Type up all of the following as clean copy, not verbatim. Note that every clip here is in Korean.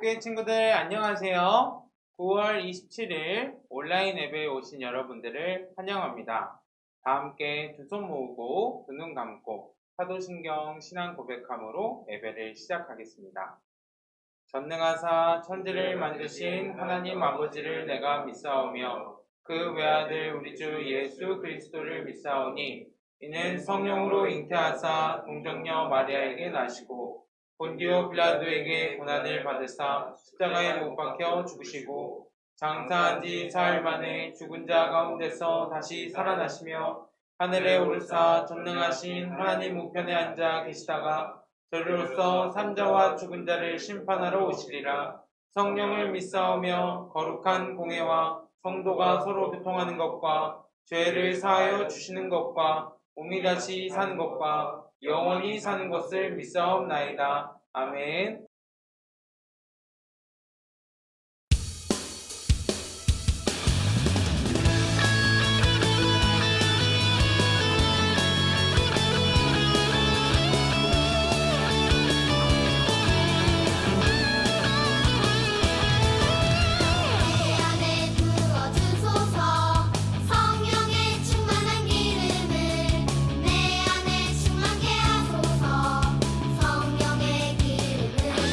한국교회 친구들 안녕하세요. 9월 27일 온라인 예배에 오신 여러분들을 환영합니다. 다 함께 두 손 모으고 두 눈 감고 사도신경 신앙 고백함으로 예배를 시작하겠습니다. 전능하사 천지를 만드신 하나님 아버지를 내가 믿사오며 그 외아들 우리 주 예수 그리스도를 믿사오니 이는 성령으로 잉태하사 동정녀 마리아에게 나시고 본디오 빌라도에게 고난을 받으사 십자가에 못 박혀 죽으시고 장사한 지 사흘 만에 죽은 자 가운데서 다시 살아나시며 하늘에 오르사 전능하신 하나님 우편에 앉아 계시다가 저리로서 산자와 죽은 자를 심판하러 오시리라. 성령을 믿사오며 거룩한 공회와 성도가 서로 교통하는 것과 죄를 사하여 주시는 것과 몸이 다시 사는 것과 영원히 사는 것을 믿사옵나이다. 아멘. 내 안에 충만케 하소서. 성령의 기름을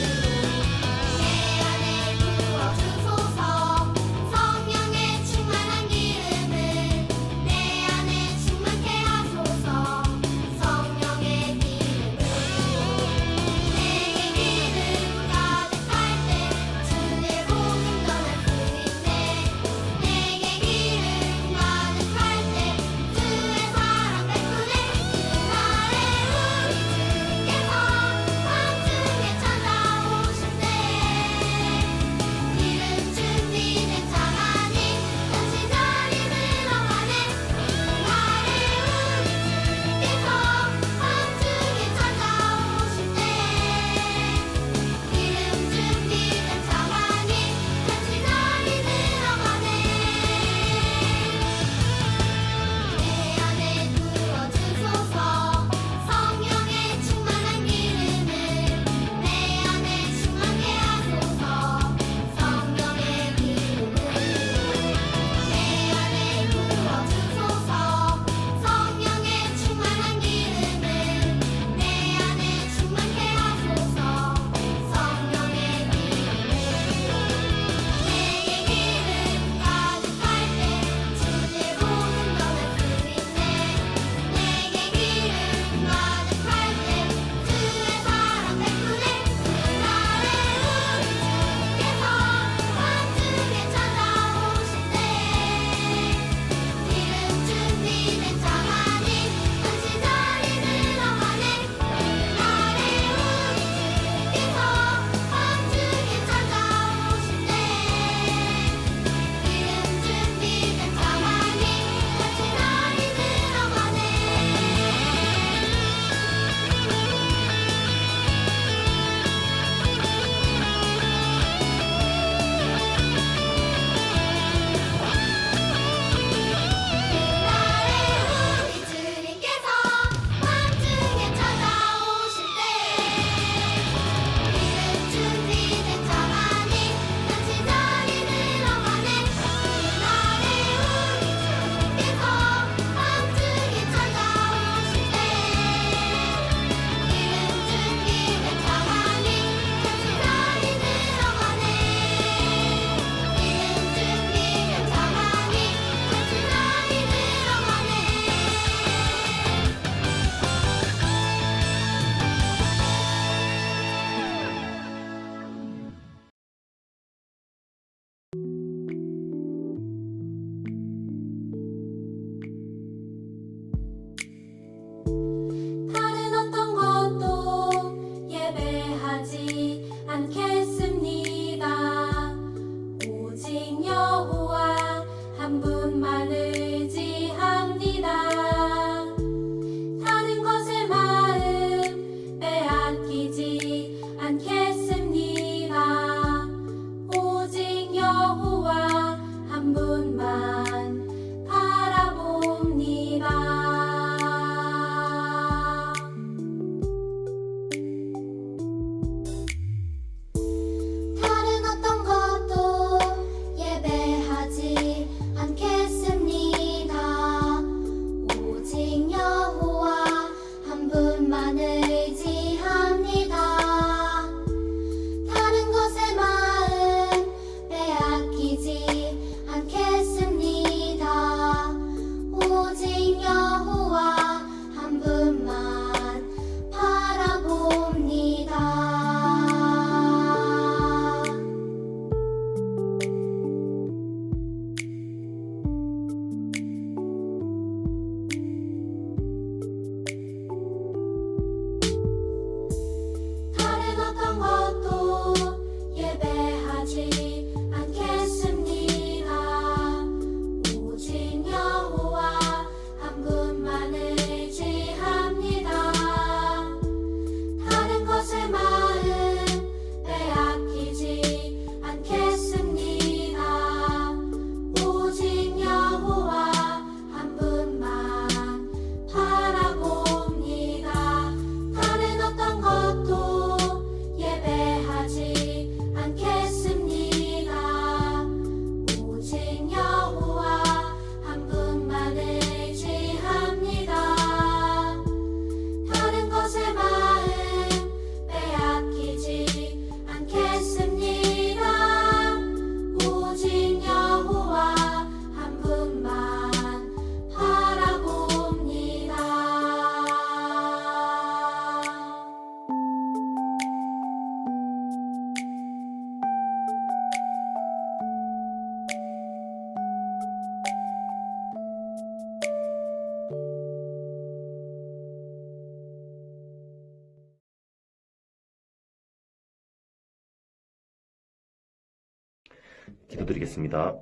기도드리겠습니다.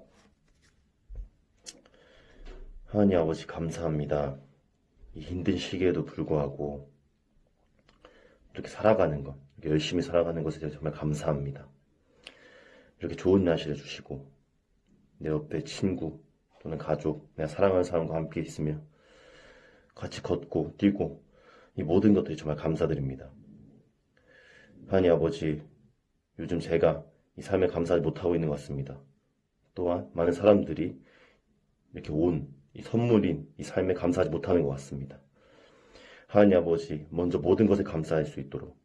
하나님 아버지 감사합니다. 이 힘든 시기에도 불구하고 이렇게 살아가는 것, 이렇게 열심히 살아가는 것에 대해서 정말 감사합니다. 이렇게 좋은 날씨를 주시고 내 옆에 친구 또는 가족, 내가 사랑하는 사람과 함께 있으며 같이 걷고 뛰고 이 모든 것들이 정말 감사드립니다. 하나님 아버지, 요즘 제가 이 삶에 감사하지 못하고 있는 것 같습니다. 또한 많은 사람들이 이렇게 온 이 선물인 이 삶에 감사하지 못하는 것 같습니다. 하나님 아버지, 먼저 모든 것에 감사할 수 있도록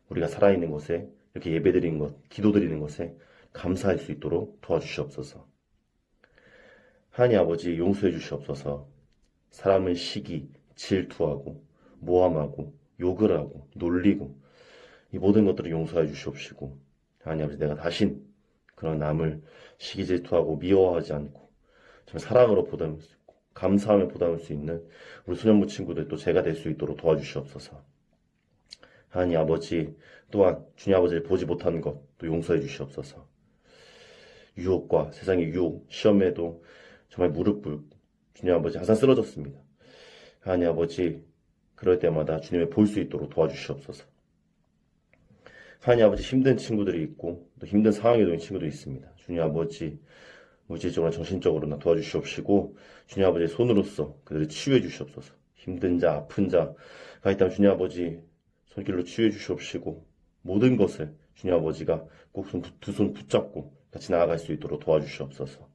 우리가 살아있는 것에 이렇게 예배드리는 것, 기도드리는 것에 감사할 수 있도록 도와주시옵소서. 하나님 아버지, 용서해 주시옵소서. 사람은 시기, 질투하고 모함하고 욕을 하고 놀리고 이 모든 것들을 용서해 주시옵시고, 하나님 아버지, 내가 다신 그런 남을 시기 질투하고 미워하지 않고 좀 사랑으로 보담할 수 있고 감사하며 보담할 수 있는 우리 소년부 친구들 또 제가 될 수 있도록 도와주시옵소서. 하나님 아버지, 또한 주님 아버지를 보지 못한 것 또 용서해 주시옵소서. 유혹과 세상의 유혹, 시험에도 정말 무릎 꿇고 주님 아버지 항상 쓰러졌습니다. 하나님 아버지, 그럴 때마다 주님을 볼 수 있도록 도와주시옵소서. 하나님 아버지, 힘든 친구들이 있고 또 힘든 상황에 놓인 친구들이 있습니다. 주님 아버지, 물질적으로나 정신적으로나 도와주시옵시고 주님 아버지의 손으로서 그들을 치유해 주시옵소서. 힘든 자, 아픈 자가 있다면 주님 아버지 손길로 치유해 주시옵시고 모든 것을 주님 아버지가 꼭 두 손 붙잡고 같이 나아갈 수 있도록 도와주시옵소서.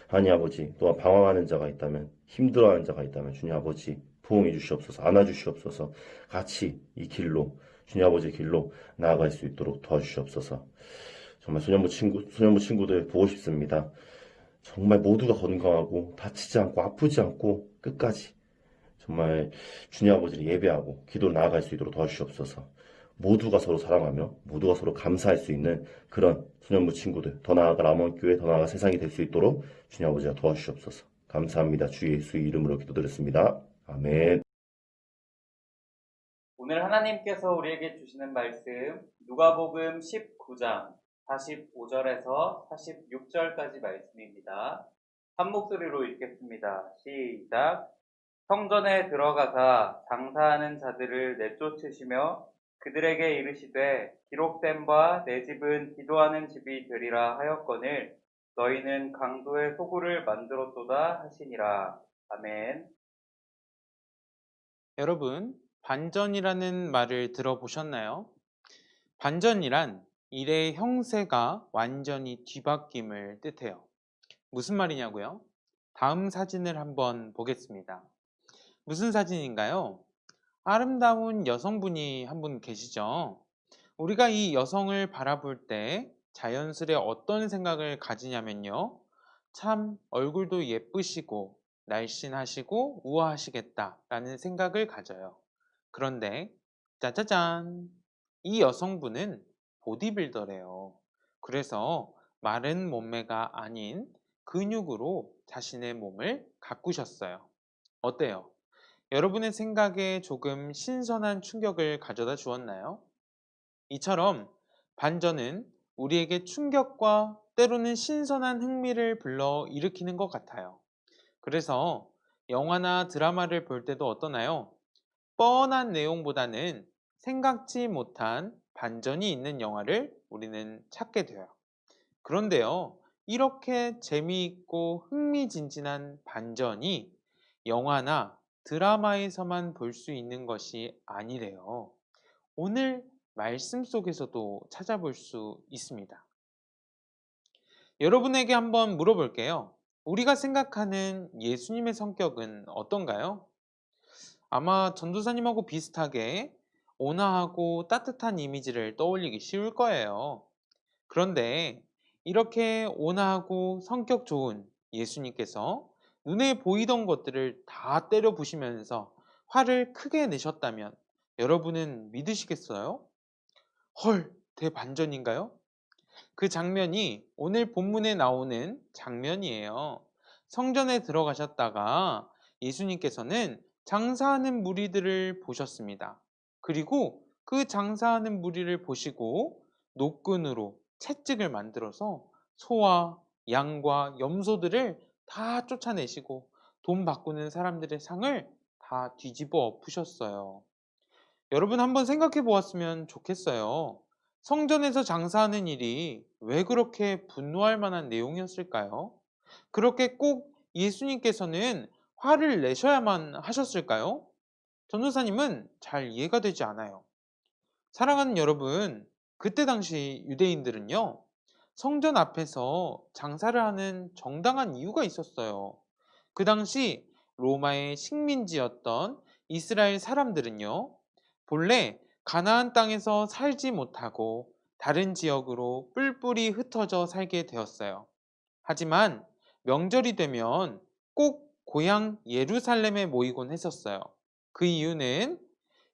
하나님 아버지, 또한 방황하는 자가 있다면, 힘들어하는 자가 있다면 주님 아버지 부응해 주시옵소서. 안아 주시옵소서. 같이 이 길로 주님 아버지의 길로 나아갈 수 있도록 도와주시옵소서. 정말 소년부 친구들 보고 싶습니다. 정말 모두가 건강하고 다치지 않고 아프지 않고 끝까지 정말 주님 아버지를 예배하고 기도로 나아갈 수 있도록 도와주시옵소서. 모두가 서로 사랑하며 모두가 서로 감사할 수 있는 그런 소년부 친구들, 더 나아가 라몬교회, 더 나아가 세상이 될 수 있도록 주님 아버지가 도와주시옵소서. 감사합니다. 주 예수의 이름으로 기도드렸습니다. 아멘. 오늘 하나님께서 우리에게 주시는 말씀 누가복음 19장 45절에서 46절까지 말씀입니다. 한 목소리로 읽겠습니다. 시작. 성전에 들어가사 장사하는 자들을 내쫓으시며 그들에게 이르시되 기록된 바 내 집은 기도하는 집이 되리라 하였거늘 너희는 강도의 소굴을 만들었도다 하시니라. 아멘. 여러분, 반전이라는 말을 들어보셨나요? 반전이란 일의 형세가 완전히 뒤바뀜을 뜻해요. 무슨 말이냐고요? 다음 사진을 한번 보겠습니다. 무슨 사진인가요? 아름다운 여성분이 한 분 계시죠? 우리가 이 여성을 바라볼 때 자연스레 어떤 생각을 가지냐면요. 참 얼굴도 예쁘시고 날씬하시고 우아하시겠다라는 생각을 가져요. 그런데 짜자잔! 이 여성분은 보디빌더래요. 그래서 마른 몸매가 아닌 근육으로 자신의 몸을 가꾸셨어요. 어때요? 여러분의 생각에 조금 신선한 충격을 가져다 주었나요? 이처럼 반전은 우리에게 충격과 때로는 신선한 흥미를 불러 일으키는 것 같아요. 그래서 영화나 드라마를 볼 때도 어떠나요? 뻔한 내용보다는 생각지 못한 반전이 있는 영화를 우리는 찾게 돼요. 그런데요, 이렇게 재미있고 흥미진진한 반전이 영화나 드라마에서만 볼 수 있는 것이 아니래요. 오늘 말씀 속에서도 찾아볼 수 있습니다. 여러분에게 한번 물어볼게요. 우리가 생각하는 예수님의 성격은 어떤가요? 아마 전도사님하고 비슷하게 온화하고 따뜻한 이미지를 떠올리기 쉬울 거예요. 그런데 이렇게 온화하고 성격 좋은 예수님께서 눈에 보이던 것들을 다 때려 부시면서 화를 크게 내셨다면 여러분은 믿으시겠어요? 헐, 대반전인가요? 그 장면이 오늘 본문에 나오는 장면이에요. 성전에 들어가셨다가 예수님께서는 장사하는 무리들을 보셨습니다. 그리고 그 장사하는 무리를 보시고 노끈으로 채찍을 만들어서 소와 양과 염소들을 다 쫓아내시고 돈 바꾸는 사람들의 상을 다 뒤집어 엎으셨어요. 여러분 한번 생각해 보았으면 좋겠어요. 성전에서 장사하는 일이 왜 그렇게 분노할 만한 내용이었을까요? 그렇게 꼭 예수님께서는 화를 내셔야만 하셨을까요? 전도사님은 잘 이해가 되지 않아요. 사랑하는 여러분, 그때 당시 유대인들은요, 성전 앞에서 장사를 하는 정당한 이유가 있었어요. 그 당시 로마의 식민지였던 이스라엘 사람들은요, 본래 가나안 땅에서 살지 못하고 다른 지역으로 뿔뿔이 흩어져 살게 되었어요. 하지만 명절이 되면 꼭 고향 예루살렘에 모이곤 했었어요. 그 이유는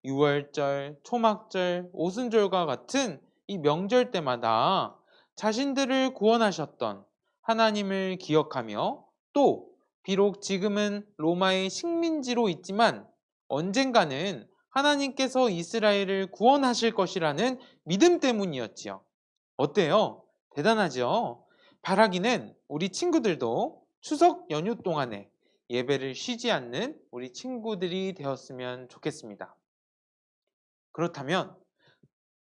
유월절, 초막절, 오순절과 같은 이 명절 때마다 자신들을 구원하셨던 하나님을 기억하며 또 비록 지금은 로마의 식민지로 있지만 언젠가는 하나님께서 이스라엘을 구원하실 것이라는 믿음 때문이었지요. 어때요? 대단하죠? 바라기는 우리 친구들도 추석 연휴 동안에 예배를 쉬지 않는 우리 친구들이 되었으면 좋겠습니다. 그렇다면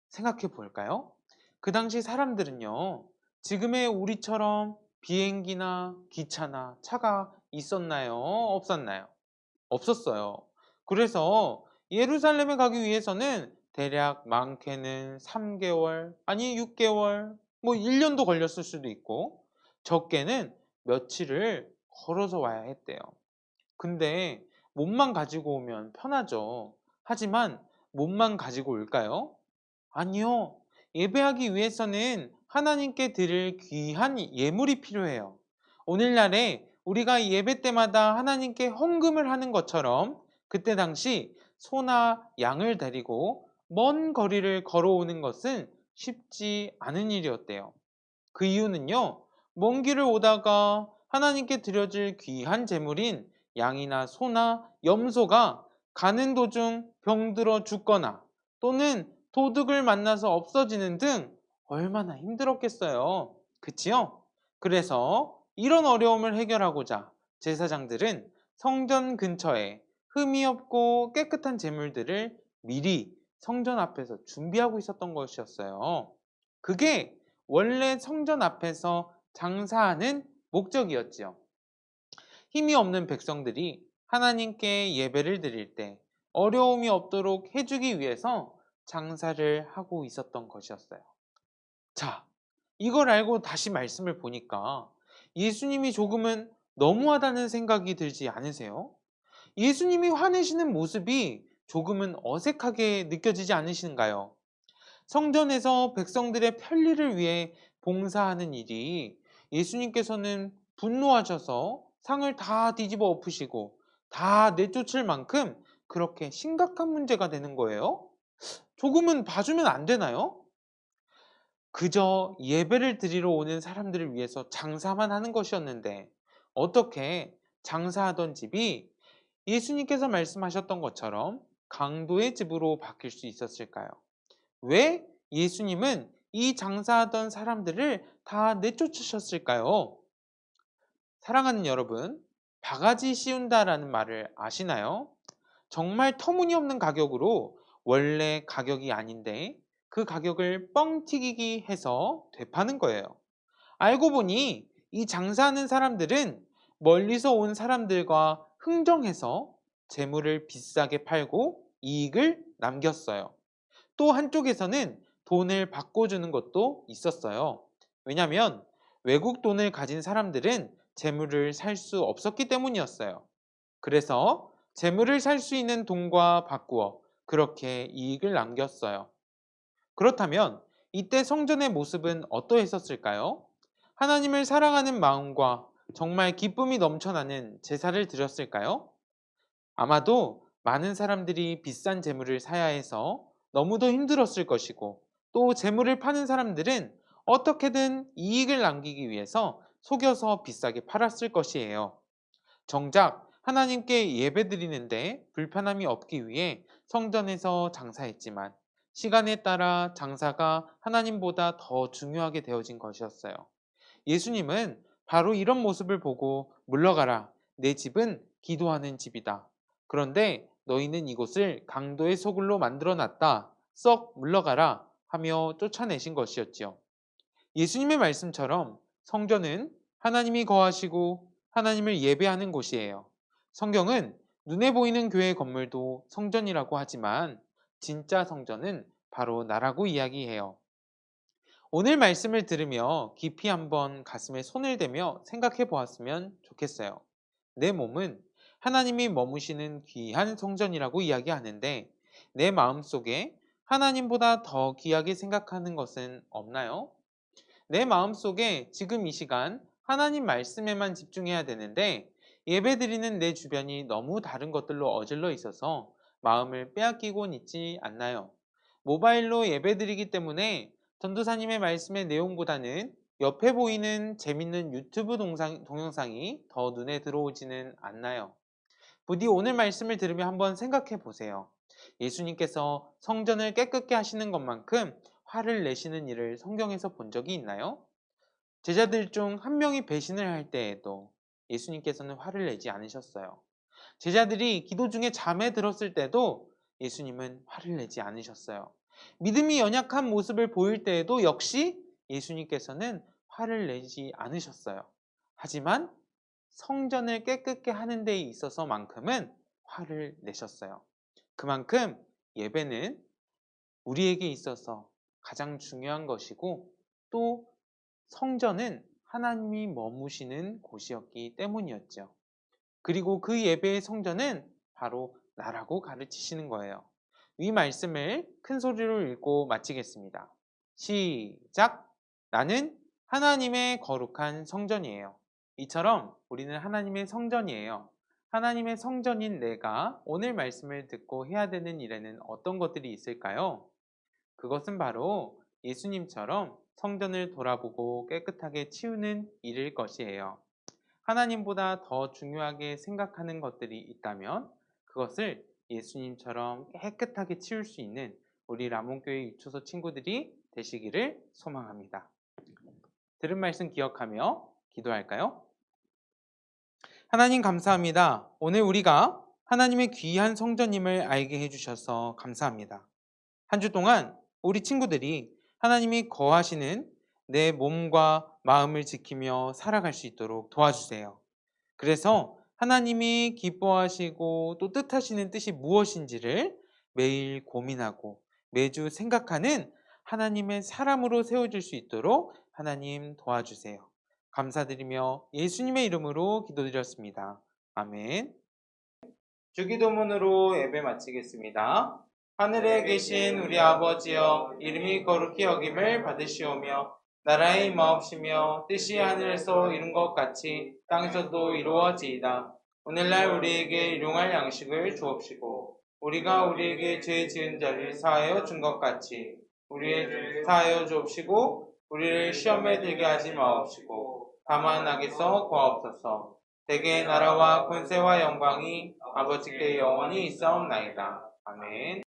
생각해 볼까요? 그 당시 사람들은요, 지금의 우리처럼 비행기나 기차나 차가 있었나요? 없었나요? 없었어요. 그래서 예루살렘에 가기 위해서는 대략 많게는 3개월, 아니 6개월, 뭐 1년도 걸렸을 수도 있고, 적게는 며칠을 걸어서 와야 했대요. 근데 몸만 가지고 오면 편하죠. 하지만 몸만 가지고 올까요? 아니요. 예배하기 위해서는 하나님께 드릴 귀한 예물이 필요해요. 오늘날에 우리가 예배 때마다 하나님께 헌금을 하는 것처럼 그때 당시 소나 양을 데리고 먼 거리를 걸어오는 것은 쉽지 않은 일이었대요. 그 이유는요, 먼 길을 오다가 하나님께 드려질 귀한 제물인 양이나 소나 염소가 가는 도중 병들어 죽거나 또는 도둑을 만나서 없어지는 등 얼마나 힘들었겠어요. 그치요? 그래서 이런 어려움을 해결하고자 제사장들은 성전 근처에 흠이 없고 깨끗한 제물들을 미리 성전 앞에서 준비하고 있었던 것이었어요. 그게 원래 성전 앞에서 장사하는 목적이었지요. 힘이 없는 백성들이 하나님께 예배를 드릴 때 어려움이 없도록 해주기 위해서 장사를 하고 있었던 것이었어요. 자, 이걸 알고 다시 말씀을 보니까 예수님이 조금은 너무하다는 생각이 들지 않으세요? 예수님이 화내시는 모습이 조금은 어색하게 느껴지지 않으신가요? 성전에서 백성들의 편리를 위해 봉사하는 일이 예수님께서는 분노하셔서 상을 다 뒤집어 엎으시고 다 내쫓을 만큼 그렇게 심각한 문제가 되는 거예요? 조금은 봐주면 안 되나요? 그저 예배를 드리러 오는 사람들을 위해서 장사만 하는 것이었는데 어떻게 장사하던 집이 예수님께서 말씀하셨던 것처럼 강도의 집으로 바뀔 수 있었을까요? 왜 예수님은 이 장사하던 사람들을 다 내쫓으셨을까요? 사랑하는 여러분, 바가지 씌운다라는 말을 아시나요? 정말 터무니없는 가격으로 원래 가격이 아닌데 그 가격을 뻥튀기기 해서 되파는 거예요. 알고 보니 이 장사하는 사람들은 멀리서 온 사람들과 흥정해서 재물을 비싸게 팔고 이익을 남겼어요. 또 한쪽에서는 돈을 바꿔주는 것도 있었어요. 왜냐하면 외국 돈을 가진 사람들은 재물을 살 수 없었기 때문이었어요. 그래서 재물을 살 수 있는 돈과 바꾸어 그렇게 이익을 남겼어요. 그렇다면 이때 성전의 모습은 어떠했었을까요? 하나님을 사랑하는 마음과 정말 기쁨이 넘쳐나는 제사를 드렸을까요? 아마도 많은 사람들이 비싼 재물을 사야 해서 너무도 힘들었을 것이고 또 재물을 파는 사람들은 어떻게든 이익을 남기기 위해서 속여서 비싸게 팔았을 것이에요. 정작 하나님께 예배드리는데 불편함이 없기 위해 성전에서 장사했지만 시간에 따라 장사가 하나님보다 더 중요하게 되어진 것이었어요. 예수님은 바로 이런 모습을 보고 물러가라. 내 집은 기도하는 집이다. 그런데 너희는 이곳을 강도의 소굴로 만들어놨다. 썩 물러가라 하며 쫓아내신 것이었지요. 예수님의 말씀처럼 성전은 하나님이 거하시고 하나님을 예배하는 곳이에요. 성경은 눈에 보이는 교회 건물도 성전이라고 하지만 진짜 성전은 바로 나라고 이야기해요. 오늘 말씀을 들으며 깊이 한번 가슴에 손을 대며 생각해 보았으면 좋겠어요. 내 몸은 하나님이 머무시는 귀한 성전이라고 이야기하는데 내 마음 속에 하나님보다 더 귀하게 생각하는 것은 없나요? 내 마음 속에 지금 이 시간 하나님 말씀에만 집중해야 되는데 예배드리는 내 주변이 너무 다른 것들로 어질러 있어서 마음을 빼앗기곤 있지 않나요? 모바일로 예배드리기 때문에 전도사님의 말씀의 내용보다는 옆에 보이는 재밌는 유튜브 동영상이 더 눈에 들어오지는 않나요? 부디 오늘 말씀을 들으며 한번 생각해 보세요. 예수님께서 성전을 깨끗게 하시는 것만큼 화를 내시는 일을 성경에서 본 적이 있나요? 제자들 중 한 명이 배신을 할 때에도 예수님께서는 화를 내지 않으셨어요. 제자들이 기도 중에 잠에 들었을 때도 예수님은 화를 내지 않으셨어요. 믿음이 연약한 모습을 보일 때에도 역시 예수님께서는 화를 내지 않으셨어요. 하지만 성전을 깨끗게 하는 데 있어서만큼은 화를 내셨어요. 그만큼 예배는 우리에게 있어서 가장 중요한 것이고 또 성전은 하나님이 머무시는 곳이었기 때문이었죠. 그리고 그 예배의 성전은 바로 나라고 가르치시는 거예요. 이 말씀을 큰 소리로 읽고 마치겠습니다. 시작! 나는 하나님의 거룩한 성전이에요. 이처럼 우리는 하나님의 성전이에요. 하나님의 성전인 내가 오늘 말씀을 듣고 해야 되는 일에는 어떤 것들이 있을까요? 그것은 바로 예수님처럼 성전을 돌아보고 깨끗하게 치우는 일일 것이에요. 하나님보다 더 중요하게 생각하는 것들이 있다면 그것을 예수님처럼 깨끗하게 치울 수 있는 우리 라몬교회 유초소 친구들이 되시기를 소망합니다. 들은 말씀 기억하며 기도할까요? 하나님 감사합니다. 오늘 우리가 하나님의 귀한 성전임을 알게 해주셔서 감사합니다. 한 주 동안 우리 친구들이 하나님이 거하시는 내 몸과 마음을 지키며 살아갈 수 있도록 도와주세요. 그래서 하나님이 기뻐하시고 또 뜻하시는 뜻이 무엇인지를 매일 고민하고 매주 생각하는 하나님의 사람으로 세워질 수 있도록 하나님 도와주세요. 감사드리며 예수님의 이름으로 기도드렸습니다. 아멘. 주기도문으로 예배 마치겠습니다. 하늘에 계신 우리 아버지여, 이름이 거룩히 여김을 받으시오며 나라의 임하옵시며 뜻이 하늘에서 이룬 것 같이 땅에서도 이루어지이다. 오늘날 우리에게 일용할 양식을 주옵시고 우리가 우리에게 죄 지은 자를 사하여 준 것 같이 우리의 죄를 사하여 주옵시고 우리를 시험에 들게 하지 마옵시고 다만 악에서 구하옵소서. 대개 나라와 권세와 영광이 아버지께 영원히 있사옵나이다. 아멘.